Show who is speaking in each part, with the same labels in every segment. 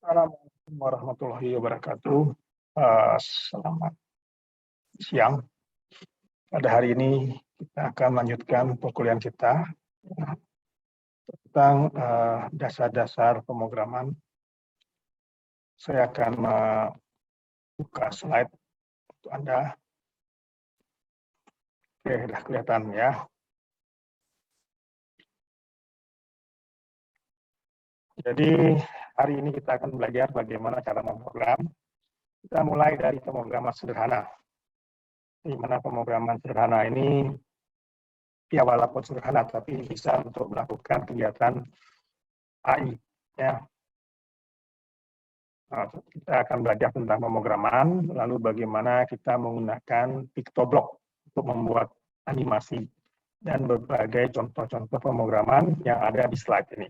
Speaker 1: Assalamualaikum warahmatullahi wabarakatuh. Selamat siang. Pada hari ini kita akan melanjutkan perkuliahan kita tentang dasar-dasar pemrograman. Saya akan membuka slide untuk Anda. Oke, sudah kelihatan ya. Jadi hari ini kita akan belajar bagaimana cara memprogram. Kita mulai dari pemrograman sederhana. Di mana pemrograman sederhana ini ya walaupun sederhana tapi bisa untuk melakukan kegiatan AI ya. Nah, kita akan belajar tentang pemrograman, lalu bagaimana kita menggunakan Pictoblock untuk membuat animasi dan berbagai contoh-contoh pemrograman yang ada di slide ini.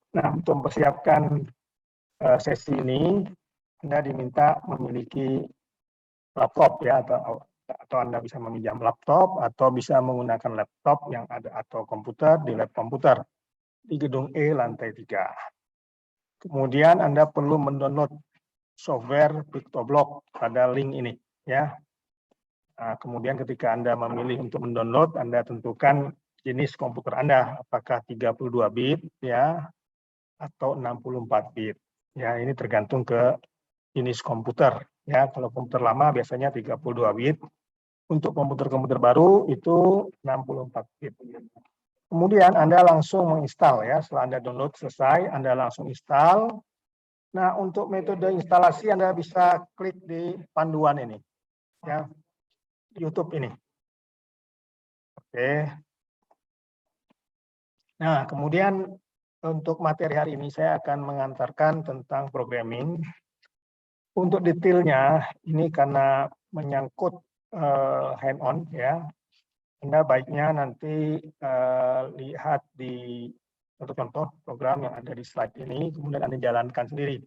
Speaker 1: Nah, untuk mempersiapkan sesi ini, Anda diminta memiliki laptop ya, atau Anda bisa meminjam laptop atau bisa menggunakan laptop yang ada atau komputer di lab komputer di gedung E lantai 3. Kemudian Anda perlu mendownload software Pictoblock pada link ini ya. Nah, kemudian ketika Anda memilih untuk mendownload, Anda tentukan jenis komputer Anda, apakah 32 bit ya atau 64 bit. Ya, ini tergantung ke jenis komputer ya. Kalau komputer lama biasanya 32 bit. Untuk komputer-komputer baru itu 64 bit. Kemudian Anda langsung menginstal ya. Setelah Anda download selesai, Anda langsung install. Nah, untuk metode instalasi Anda bisa klik di panduan ini ya. YouTube ini. Oke. Nah, kemudian untuk materi hari ini saya akan mengantarkan tentang programming. Untuk detailnya ini karena menyangkut hand-on ya. Anda baiknya nanti lihat di contoh-contoh program yang ada di slide ini, kemudian Anda jalankan sendiri.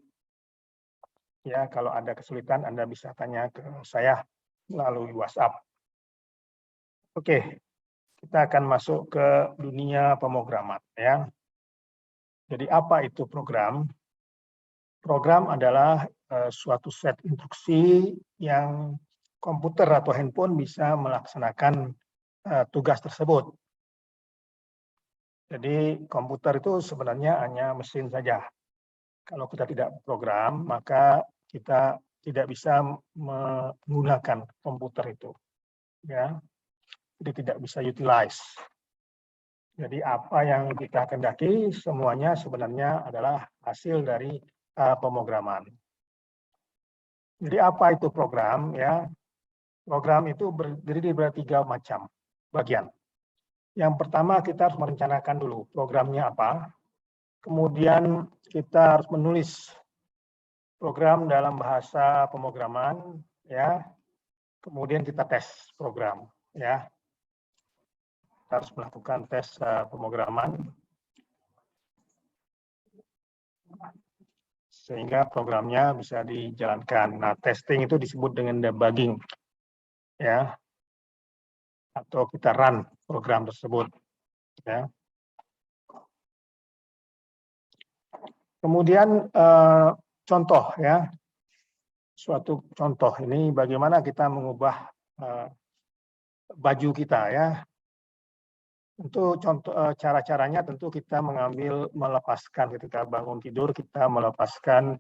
Speaker 1: Ya, kalau ada kesulitan Anda bisa tanya ke saya melalui WhatsApp. Oke, kita akan masuk ke dunia pemrograman ya. Jadi apa itu program? Program adalah suatu set instruksi yang komputer atau handphone bisa melaksanakan tugas tersebut. Jadi komputer itu sebenarnya hanya mesin saja. Kalau kita tidak program, maka kita tidak bisa menggunakan komputer itu. Ya, jadi tidak bisa utilize. Jadi apa yang kita kendaki semuanya sebenarnya adalah hasil dari pemrograman. Jadi apa itu program ya? Program itu terdiri dari 3 macam bagian. Yang pertama kita harus merencanakan dulu programnya apa. Kemudian kita harus menulis program dalam bahasa pemrograman ya. Kemudian kita tes program ya. Kita harus melakukan tes pemrograman sehingga programnya bisa dijalankan. Nah, testing itu disebut dengan debugging ya. Atau kita run program tersebut ya. Kemudian contoh ya. Suatu contoh ini bagaimana kita mengubah baju kita ya. Tentu contoh cara-caranya tentu kita melepaskan ketika bangun tidur kita melepaskan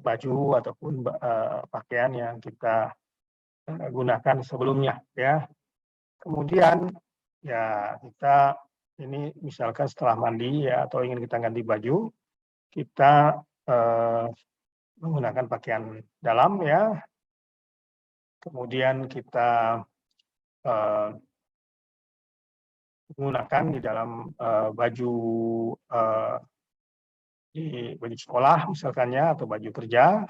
Speaker 1: baju ataupun pakaian yang kita gunakan sebelumnya ya. Kemudian ya kita ini misalkan setelah mandi ya atau ingin kita ganti baju, kita menggunakan pakaian dalam ya. Kemudian kita menggunakan di dalam baju di baju sekolah misalkan ya atau baju kerja.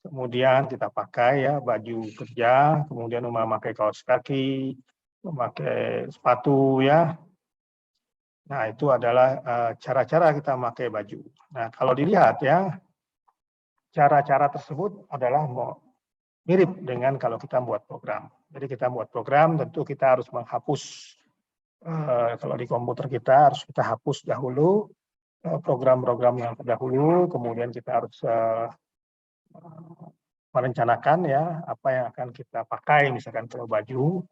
Speaker 1: Kemudian kita pakai ya baju kerja, kemudian memakai kaos kaki, memakai sepatu ya. Nah, itu adalah cara-cara kita memakai baju. Nah, kalau dilihat ya, cara-cara tersebut adalah mirip dengan kalau kita buat program. Jadi kita buat program tentu kita harus menghapus Kalau di komputer kita harus kita hapus dahulu program-program yang terdahulu, kemudian kita harus merencanakan ya apa yang akan kita pakai, misalkan kalau baju,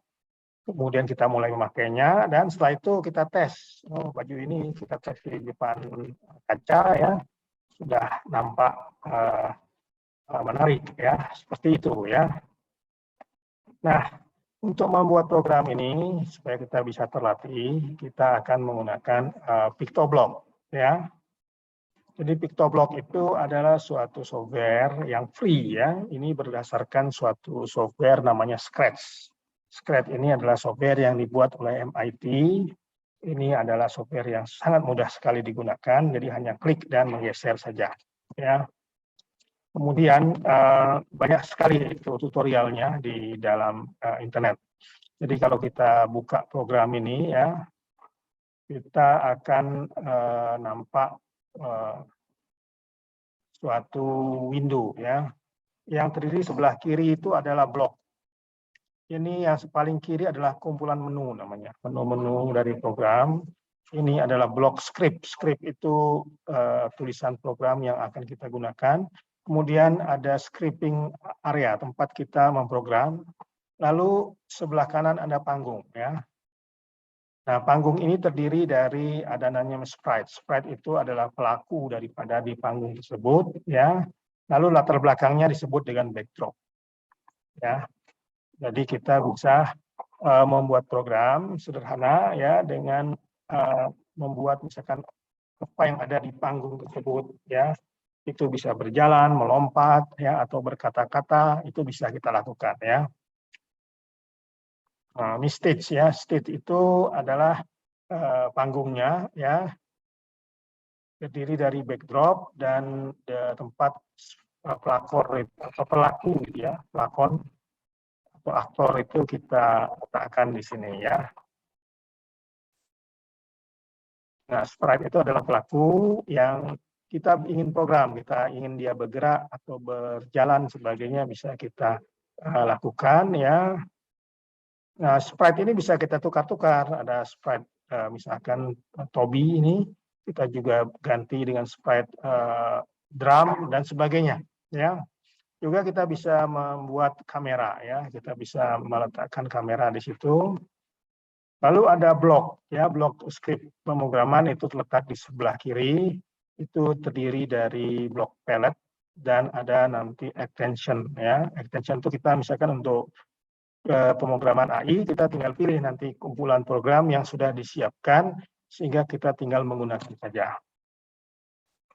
Speaker 1: kemudian kita mulai memakainya, dan setelah itu kita tes. Oh, baju ini kita tes di depan kaca ya, sudah nampak menarik ya, seperti itu ya. Nah, untuk membuat program ini supaya kita bisa terlatih, kita akan menggunakan PictoBlock ya. Jadi PictoBlock itu adalah suatu software yang free ya. Ini berdasarkan suatu software namanya Scratch. Scratch ini adalah software yang dibuat oleh MIT. Ini adalah software yang sangat mudah sekali digunakan, jadi hanya klik dan menggeser saja ya. Kemudian banyak sekali itu tutorialnya di dalam internet. Jadi kalau kita buka program ini ya, kita akan nampak suatu window ya, yang terdiri sebelah kiri itu adalah blok. Ini yang paling kiri adalah kumpulan menu namanya, menu-menu dari program. Ini adalah blok script. Script itu tulisan program yang akan kita gunakan. Kemudian ada scripting area, tempat kita memprogram. Lalu sebelah kanan ada panggung ya. Nah, panggung ini terdiri dari ada namanya sprite. Sprite itu adalah pelaku daripada di panggung tersebut ya. Lalu latar belakangnya disebut dengan backdrop. Ya. Jadi kita bisa membuat program sederhana ya dengan membuat misalkan apa yang ada di panggung tersebut ya. Itu bisa berjalan, melompat ya, atau berkata-kata, itu bisa kita lakukan ya. Nah, ini stage ya. Stage itu adalah panggungnya ya, terdiri dari backdrop dan tempat pelakor atau pelaku gitu ya, pelakon atau aktor itu kita letakkan di sini ya. Nah, sprite itu adalah pelaku yang kita ingin program, kita ingin dia bergerak atau berjalan sebagainya bisa kita lakukan ya. Nah, sprite ini bisa kita tukar-tukar. Ada sprite misalkan Toby ini, kita juga ganti dengan sprite drum dan sebagainya ya. Juga kita bisa membuat kamera ya, kita bisa meletakkan kamera di situ. Lalu ada blok ya, blok script pemrograman itu terletak di sebelah kiri, itu terdiri dari blok palette dan ada nanti extension ya. Extension itu kita misalkan untuk pemrograman AI, kita tinggal pilih nanti kumpulan program yang sudah disiapkan sehingga kita tinggal menggunakan saja.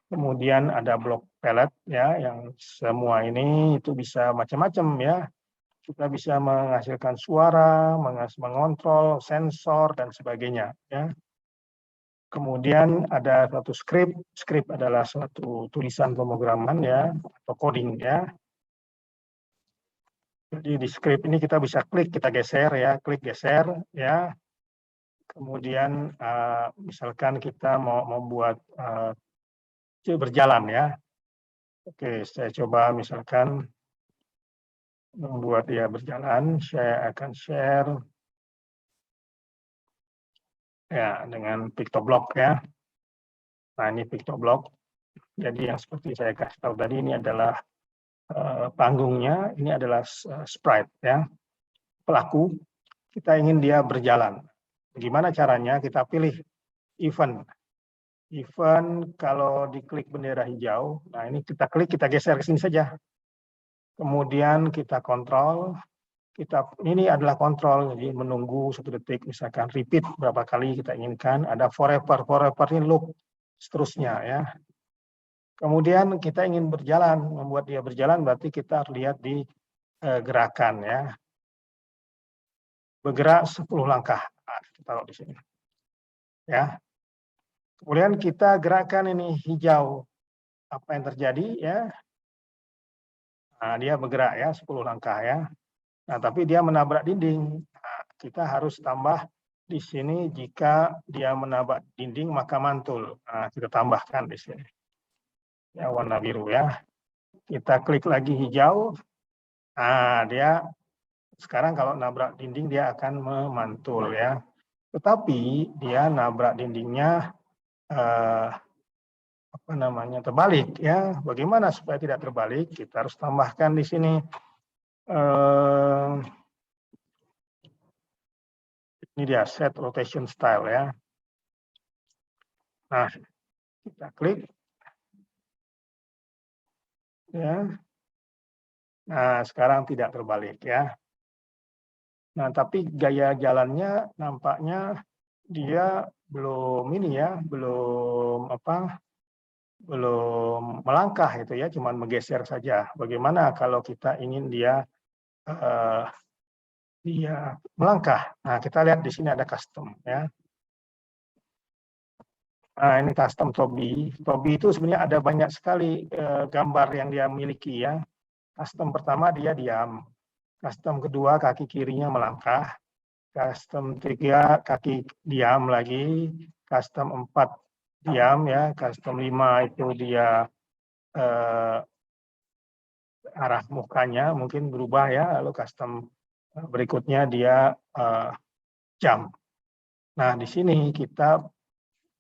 Speaker 1: Kemudian ada blok palette ya, yang semua ini itu bisa macam-macam ya. Kita bisa menghasilkan suara, mengontrol, sensor, dan sebagainya. Ya. Kemudian ada satu script. Script adalah suatu tulisan pemrograman ya, atau coding ya. Jadi di script ini kita bisa klik, kita geser ya, klik geser ya. Kemudian misalkan kita mau membuat berjalan ya. Oke, saya coba misalkan membuat dia berjalan, saya akan share ya dengan PictoBlock ya. Nah, ini PictoBlock. Jadi yang seperti saya kasih tahu tadi ini adalah panggungnya, ini adalah sprite ya. Pelaku, kita ingin dia berjalan. Bagaimana caranya? Kita pilih event. Event kalau diklik bendera hijau, nah ini kita klik, kita geser ke sini saja. Kemudian kita kontrol, ini adalah kontrol, jadi menunggu 1 detik, misalkan repeat berapa kali kita inginkan, ada forever ini loop, seterusnya ya. Kemudian kita ingin berjalan, membuat dia berjalan berarti kita lihat di gerakan ya. Bergerak 10 langkah, nah, kita taruh di sini. Ya. Kemudian kita gerakkan ini hijau, apa yang terjadi ya? Nah, dia bergerak ya 10 langkah ya. Nah, tapi dia menabrak dinding. Nah, kita harus tambah di sini jika dia menabrak dinding maka mantul. Nah, kita tambahkan di sini. Ya, warna biru ya. Kita klik lagi hijau. Nah, dia sekarang kalau nabrak dinding dia akan memantul ya. tetapi dia nabrak dindingnya terbalik ya. Bagaimana supaya tidak terbalik? Kita harus tambahkan di sini ini dia set rotation style ya. Nah, kita klik ya. Nah, sekarang tidak terbalik ya. Nah, tapi gaya jalannya nampaknya dia belum belum melangkah itu ya, cuman menggeser saja. Bagaimana kalau kita ingin dia melangkah? Nah, kita lihat di sini ada custom ya. Nah, ini custom Toby. Toby itu sebenarnya ada banyak sekali gambar yang dia miliki ya. Custom pertama dia diam. Custom kedua kaki kirinya melangkah. Custom 3 kaki diam lagi, custom 4 diam ya, custom 5 itu dia arah mukanya mungkin berubah ya, lalu custom berikutnya dia jump. Nah, di sini kita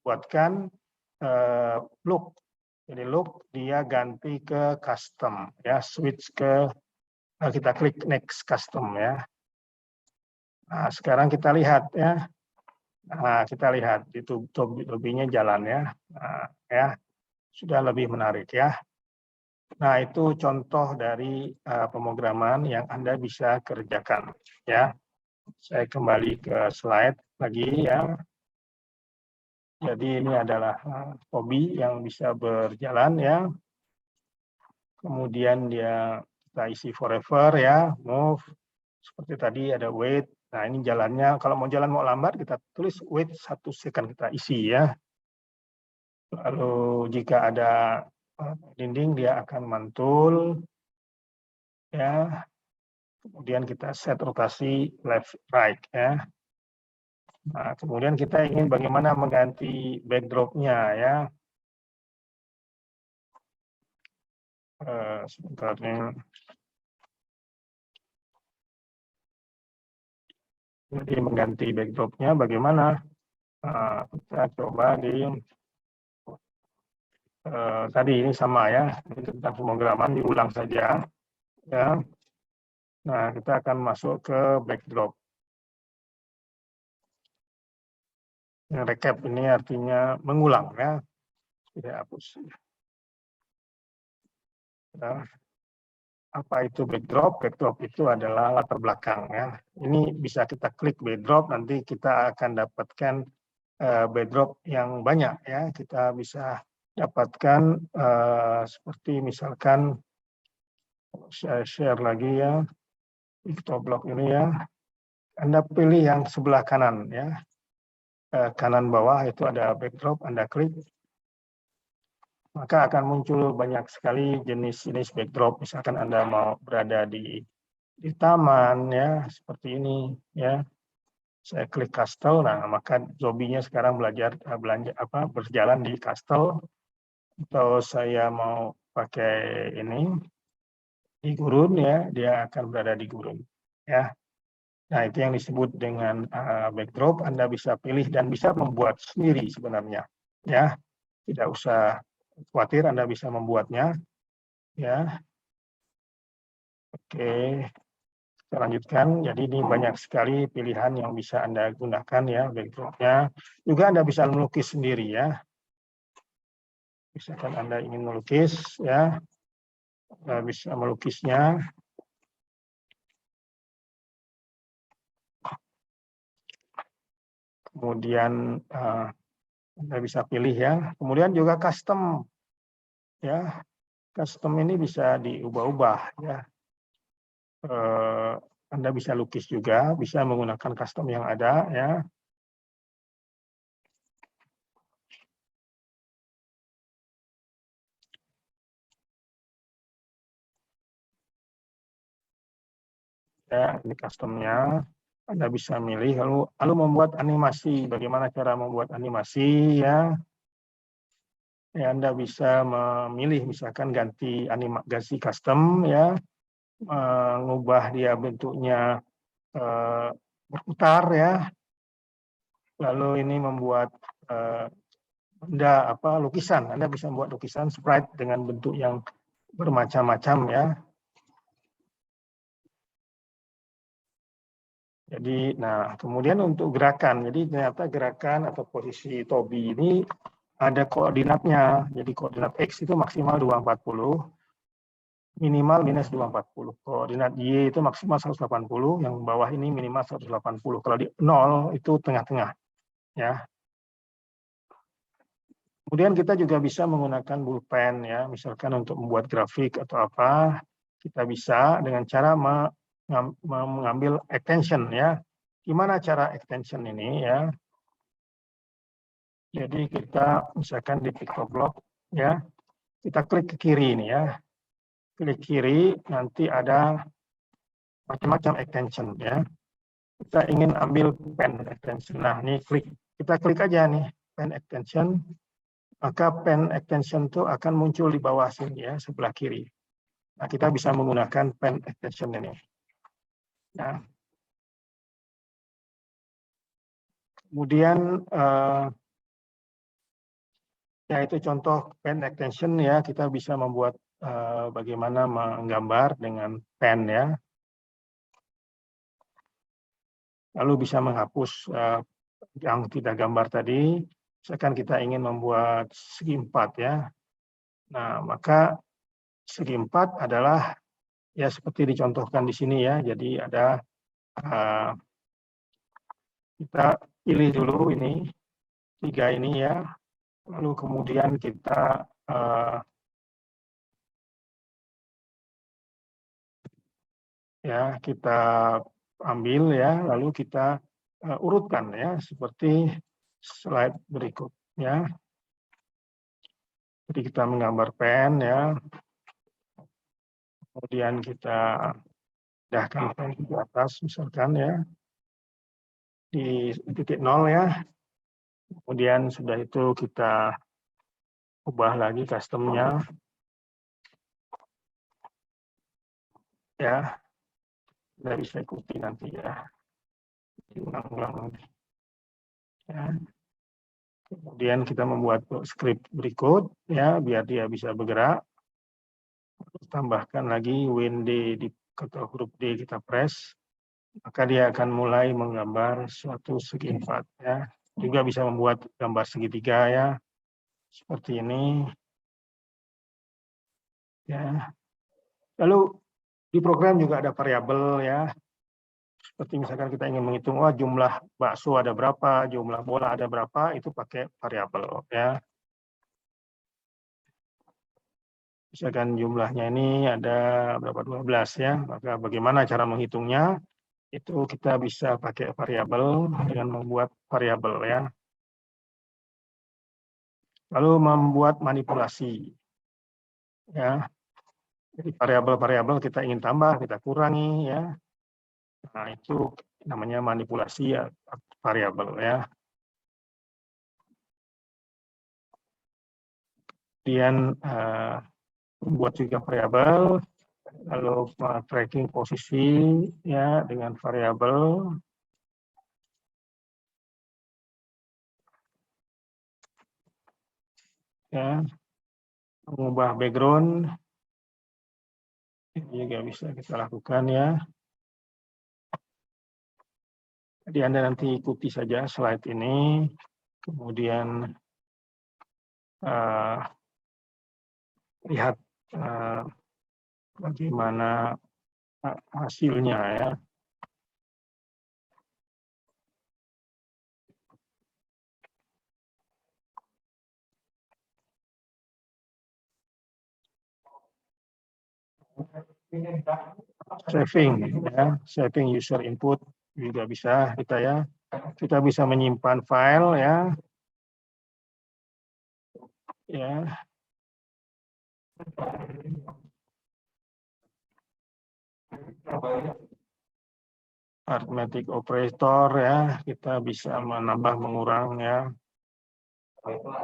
Speaker 1: buatkan look. Jadi look dia ganti ke custom ya, switch ke kita klik next custom ya. Nah, sekarang kita lihat ya. Nah, kita lihat itu Toby-nya jalan ya. Nah, ya, sudah lebih menarik ya. Nah, itu contoh dari pemrograman yang Anda bisa kerjakan ya. Saya kembali ke slide lagi ya. Jadi ini adalah Toby yang bisa berjalan ya. Kemudian dia kita isi forever ya, move. Seperti tadi ada wait. Nah, ini jalannya, kalau mau jalan mau lambat, kita tulis wait 1 second, kita isi ya. Lalu jika ada dinding, dia akan mantul. Ya. Kemudian kita set rotasi left right ya. Nah, kemudian kita ingin bagaimana mengganti backdrop-nya ya. Sebentar nih. Jadi mengganti backdrop-nya bagaimana? Kita coba di tadi ini sama ya, ini tentang pemrograman diulang saja ya. Nah, kita akan masuk ke backdrop. Recap ini artinya mengulang ya, tidak hapus. Ya. Apa itu backdrop? Backdrop itu adalah latar belakang ya. Ini bisa kita klik backdrop, nanti kita akan dapatkan backdrop yang banyak ya. Kita bisa dapatkan seperti misalkan saya share lagi ya, Pictoblok ini ya. Anda pilih yang sebelah kanan ya, kanan bawah itu ada backdrop, Anda klik, maka akan muncul banyak sekali jenis-jenis backdrop. Misalkan Anda mau berada di taman ya, seperti ini ya. Saya klik castle, nah maka zombie-nya sekarang berjalan di castle. Atau saya mau pakai ini di gurun ya, dia akan berada di gurun ya. Nah, itu yang disebut dengan backdrop. Anda bisa pilih dan bisa membuat sendiri sebenarnya ya. Tidak usah khawatir, Anda bisa membuatnya ya. Oke, kita lanjutkan. Jadi ini banyak sekali pilihan yang bisa Anda gunakan ya backdrop-nya. Juga Anda bisa melukis sendiri ya. Misalkan Anda ingin melukis ya, Anda bisa melukisnya. Kemudian Anda bisa pilih ya. Kemudian juga custom ya. Custom ini bisa diubah-ubah ya. Anda bisa lukis juga, bisa menggunakan custom yang ada ya. Ya, ini customnya. Anda bisa milih lalu membuat animasi. Bagaimana cara membuat animasi ya? Ya, Anda bisa memilih misalkan ganti animasi custom ya, mengubah dia bentuknya berputar ya. Lalu ini membuat lukisan. Anda bisa membuat lukisan sprite dengan bentuk yang bermacam-macam ya. Jadi, nah kemudian untuk gerakan. Jadi ternyata gerakan atau posisi Tobi ini ada koordinatnya. Jadi koordinat X itu maksimal 240, minimal minus 240. Koordinat Y itu maksimal 180, yang bawah ini minimal 180. Kalau di 0 itu tengah-tengah. Ya. Kemudian kita juga bisa menggunakan bullpen ya, misalkan untuk membuat grafik atau apa, kita bisa dengan cara mengambil extension ya. Gimana cara extension ini ya? Jadi kita misalkan di PictoBlock ya, kita klik ke kiri ini ya. Klik kiri nanti ada macam-macam extension ya. Kita ingin ambil pen extension. Nah, ini kita klik aja nih pen extension. Maka pen extension itu akan muncul di bawah sini ya, sebelah kiri. Nah, kita bisa menggunakan pen extension ini. Nah, kemudian ya itu contoh pen extension ya, kita bisa membuat bagaimana menggambar dengan pen ya. Lalu bisa menghapus yang tidak gambar tadi. Misalkan kita ingin membuat segi 4 ya. Nah, maka segi 4 adalah ya seperti dicontohkan di sini ya. Jadi ada kita pilih dulu ini 3 ini ya. Lalu kemudian kita kita ambil ya, lalu kita urutkan ya seperti slide berikutnya. Jadi kita menggambar pen ya, kemudian kita pindahkan pen ke atas misalkan ya, di titik 0 ya. Kemudian sudah itu kita ubah lagi customnya ya, kita bisa ikuti nanti ya, diulang-ulang ya. Kemudian kita membuat script berikut ya, biar dia bisa bergerak. Tambahkan lagi WinD atau huruf D kita press, maka dia akan mulai menggambar suatu segi 4 ya. Juga bisa membuat gambar segitiga ya, seperti ini ya. Lalu di program juga ada variabel ya, seperti misalkan kita ingin menghitung jumlah bakso ada berapa, jumlah bola ada berapa, itu pakai variabel ya. Misalkan jumlahnya ini ada berapa, 12 ya, maka bagaimana cara menghitungnya? Itu kita bisa pakai variabel dengan membuat variabel ya. Lalu membuat manipulasi ya. Jadi variabel-variabel kita ingin tambah, kita kurangi ya. Nah, itu namanya manipulasi ya, variabel ya. Kemudian membuat juga variabel, lalu tracking posisi ya dengan variabel. Ya, mengubah background ini juga bisa kita lakukan ya. Jadi Anda nanti ikuti saja slide ini, kemudian lihat bagaimana hasilnya ya. Saving user input juga bisa kita ya. Kita bisa menyimpan file ya. Ya. Arithmetic operator ya, kita bisa menambah mengurang ya.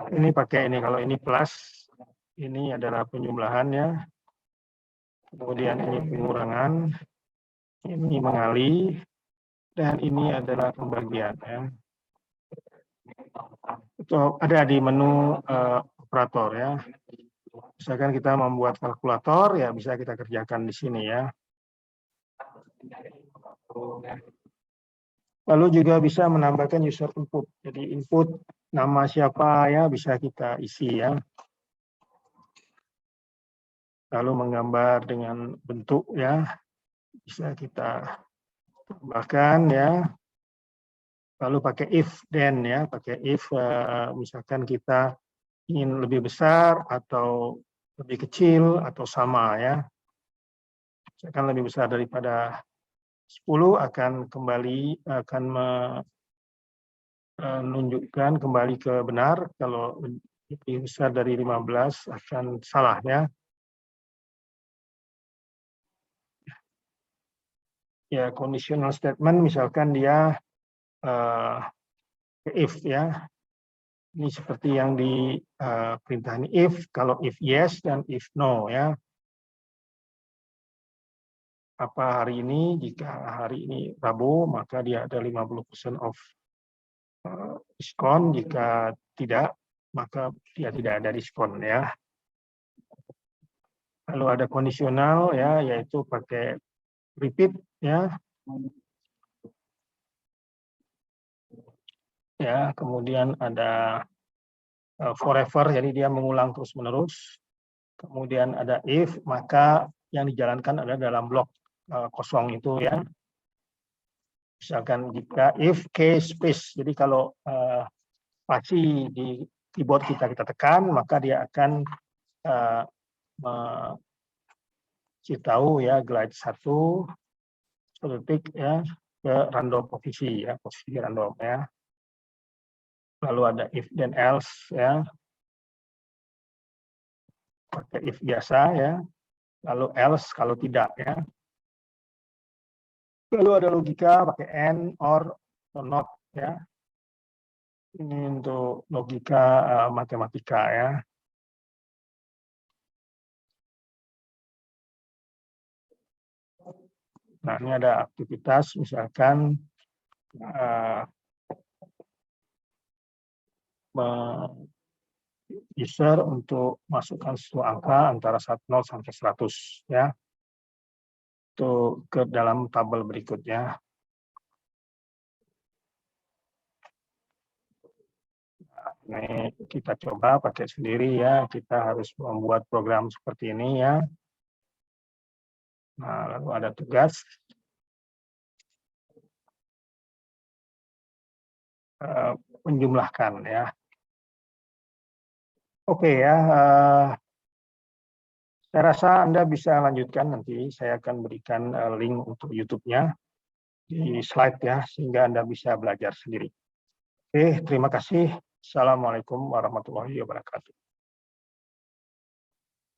Speaker 1: Ini pakai ini, kalau ini plus, ini adalah penjumlahan ya. Kemudian ini pengurangan, ini mengalih, dan ini adalah pembagian ya. Itu ada di menu operator ya. Misalkan kita membuat kalkulator, ya bisa kita kerjakan di sini ya. Lalu juga bisa menambahkan user input. Jadi input nama siapa ya bisa kita isi ya. Lalu menggambar dengan bentuk ya bisa kita tambahkan ya. Lalu pakai if then ya, pakai if misalkan kita ingin lebih besar atau lebih kecil atau sama ya. Misalkan lebih besar daripada 10 akan menunjukkan kembali ke benar, kalau lebih besar dari 15 akan salah ya. Ya, conditional statement misalkan dia if ya. Ini seperti yang di perintah ini if, kalau if yes dan if no ya. Apa hari ini, jika hari ini Rabu, maka dia ada 50% off diskon, jika tidak, maka dia tidak ada diskon ya. Lalu ada kondisional ya, yaitu pakai repeat ya. Ya, kemudian ada forever, jadi dia mengulang terus-menerus. Kemudian ada if, maka yang dijalankan adalah dalam blok kosong itu ya. Misalkan jika if case space, jadi kalau spasi di keyboard kita tekan, maka dia akan tahu ya glide 1 detik ya ke random posisi ya, posisi random ya. Lalu ada if dan else ya, pakai if biasa ya. Lalu else kalau tidak ya. Lalu ada logika pakai and, or, atau not ya. Ini untuk logika matematika ya. Nah, ini ada aktivitas, misalkan user untuk masukkan suatu angka antara 0 sampai 100 ya. Itu ke dalam tabel berikutnya. Ini kita coba pakai sendiri ya, kita harus membuat program seperti ini ya. Nah, lalu ada tugas. Menjumlahkan ya. Oke ya, saya rasa Anda bisa lanjutkan, nanti saya akan berikan link untuk YouTube-nya di slide ya, sehingga Anda bisa belajar sendiri. Oke, terima kasih. Assalamualaikum warahmatullahi wabarakatuh.